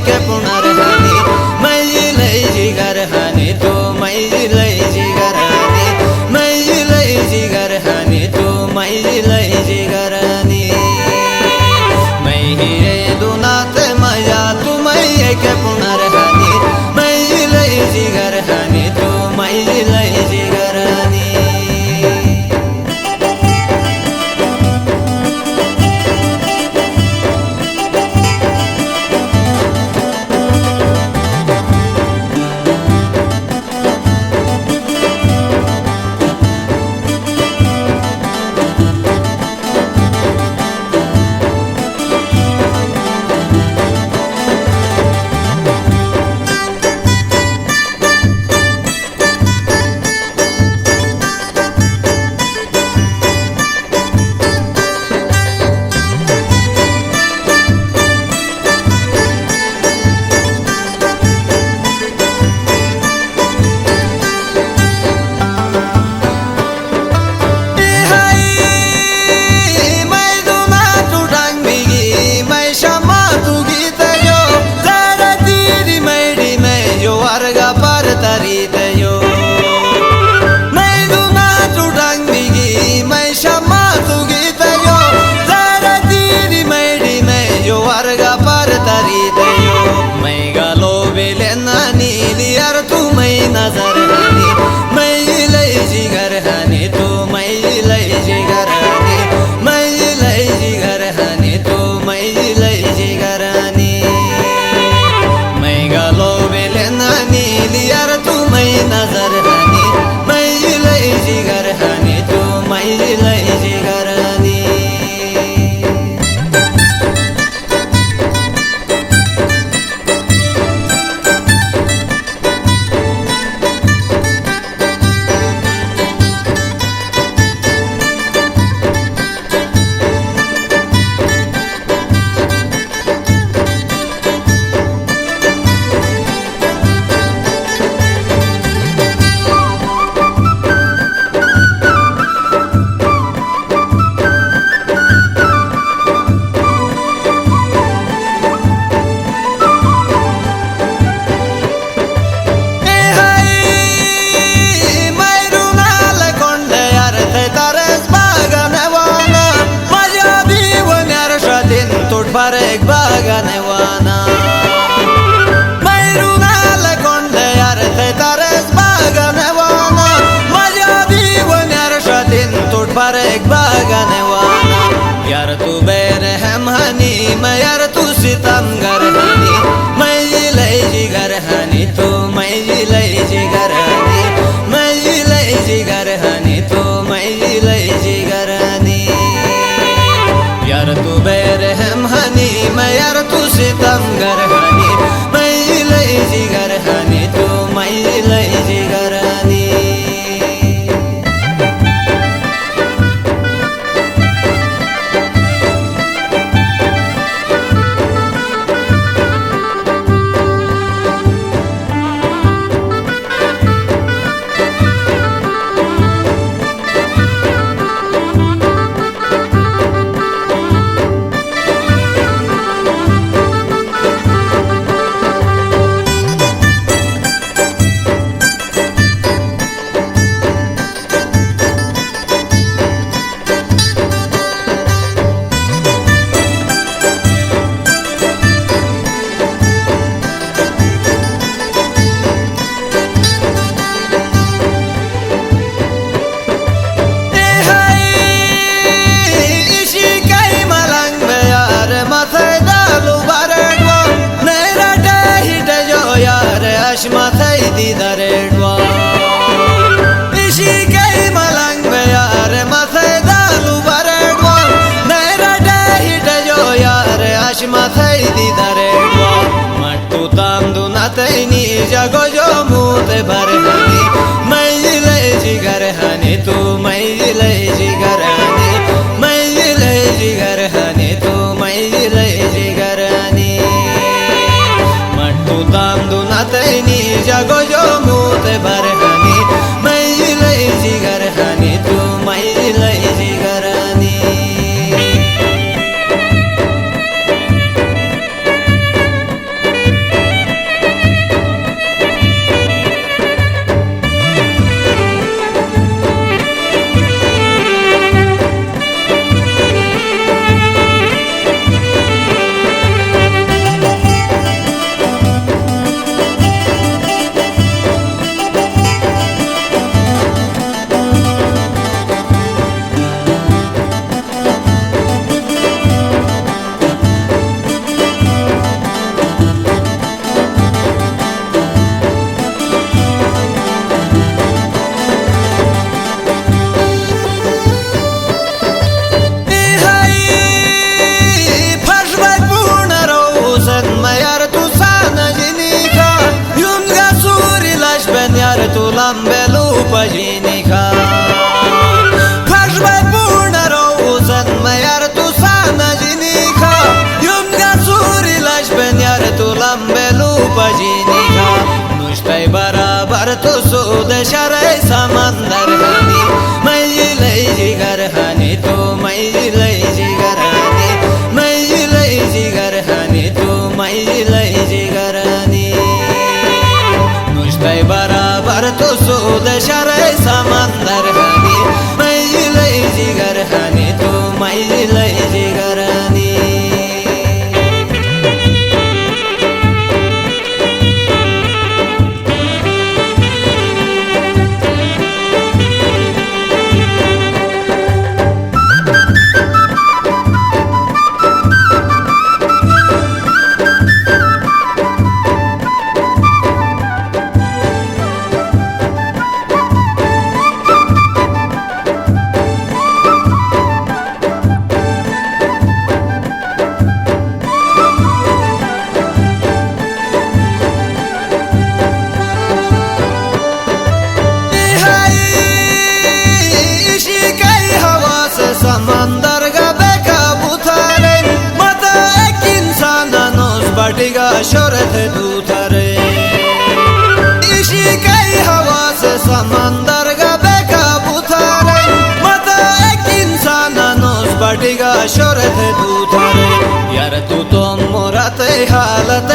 के पुनर हानी मैले जिगर हानी तो मैले जिगर हानी मैले जिगर हानी तो मैले जिगर हानी मैं ही दुनात मजा तुम्हें के पुनर हानी मैले जिगर हानी तो मैले जिगर हानी नजर हानी मैले जिगर हानी तो मैले जिगर हानी मैले जिगर हानी तो मैले जिगर हानी मैं गलो बेले नानी लियार तू मैं नजर हानी मैले जिगर हानी तो मैले जिगर हानी पर एक बागाने वाना मैरुनाल कोंडे यार थे तारेस बागाने वाना मजा भी वन्यार शादिन तोड़ पर एक बागाने वाना यार तू बेरे हम हनी मैं यार तू सितमगर हनी मैं ले जिगर हनी तो मैं ले जिगर हनी मैं ले जिगर हनी तो मैं ले जिगर हनी यार तू बेरे हम हनी मैं यार तू सितमगर हनी मैं ले जिगर हनी तो मैं ले जिगर हनी मैले जिगरनी नुश्तै बराबर तो सूद शरै समंदर हनी मैले जिगर हनी तो मैले जिगरनी समंदर का बेकाबू थारे मत एक इंसान नोस बटिगा शोरत दूथरे इसी कई हवा से समंदर का बेकाबू थारे मत एक इंसान नोस बटिगा शोरत दूथरे यार तू तो मोरत हालत